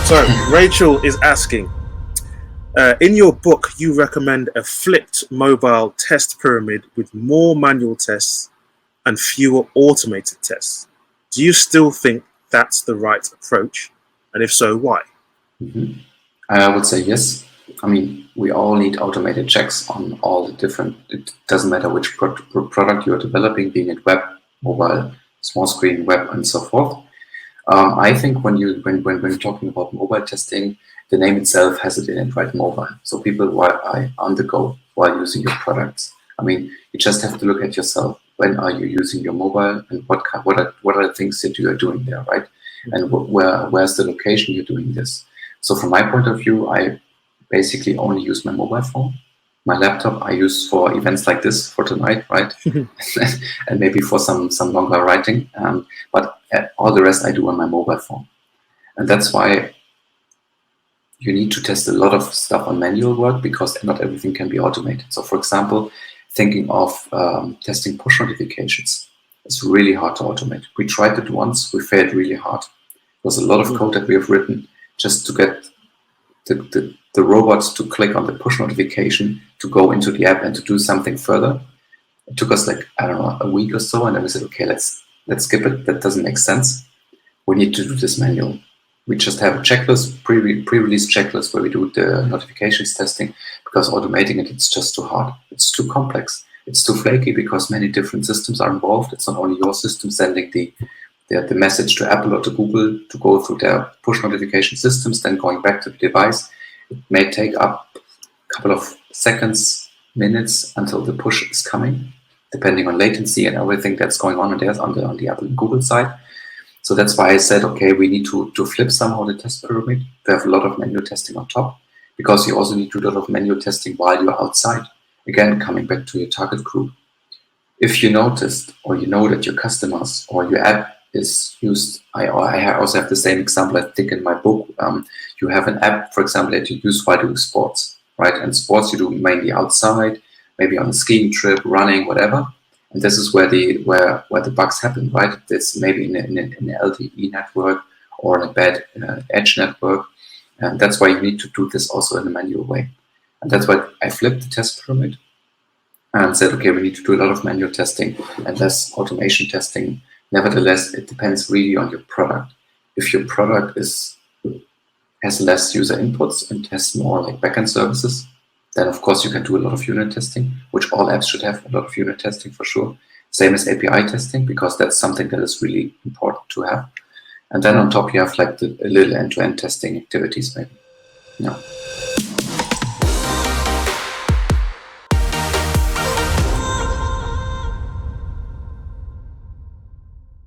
So Rachel is asking, in your book, you recommend a flipped mobile test pyramid with more manual tests and fewer automated tests. Do you still think that's the right approach? And if so, why? Mhm. I would say yes. I mean, we all need automated checks on all the different, it doesn't matter which product you're developing, being it web, mobile, small screen, web, and so forth. I think when talking about mobile testing, the name itself has it in it, right? Mobile. So people while I on the go while using your products. I mean, you just have to look at yourself. When are you using your mobile, and what are the things that you are doing there, right? And where's the location you're doing this? So from my point of view, I basically only use my mobile phone. My laptop I use for events like this, for tonight, right? And maybe for some longer writing. But all the rest I do on my mobile phone. And that's why you need to test a lot of stuff on manual work, because not everything can be automated. So for example, thinking of testing push notifications, it's really hard to automate. We tried it once, we failed really hard. There's a lot of code that we have written just to get the robots to click on the push notification to go into the app and to do something further. It took us like, I don't know, a week or so, and then we said, okay, let's skip it. That doesn't make sense. We need to do this manual. We just have a checklist, pre-release checklist where we do the notifications testing, because automating it, it's just too hard. It's too complex. It's too flaky because many different systems are involved. It's not only your system sending the message to Apple or to Google to go through their push notification systems, then going back to the device. It may take up a couple of seconds, minutes until the push is coming, depending on latency and everything that's going on there on the Apple and Google side. So that's why I said, okay, we need to flip somehow the test pyramid. We have a lot of manual testing on top, because you also need to do a lot of manual testing while you're outside. Again, coming back to your target group. If you noticed, or you know that your customers or your app is used, I also have the same example, I think, in my book. You have an app, for example, that you use while doing sports, right? And sports you do mainly outside, maybe on a skiing trip, running, whatever. And this is where the bugs happen, right? It's maybe in an LTE network or in a bad edge network. And that's why you need to do this also in a manual way. And that's why I flipped the test pyramid and said, okay, we need to do a lot of manual testing and less automation testing. Nevertheless, it depends really on your product. If your product has less user inputs and has more like backend services, then of course you can do a lot of unit testing, which all apps should have a lot of unit testing for sure. Same as API testing, because that's something that is really important to have. And then on top you have like a little end-to-end testing activities maybe. Yeah.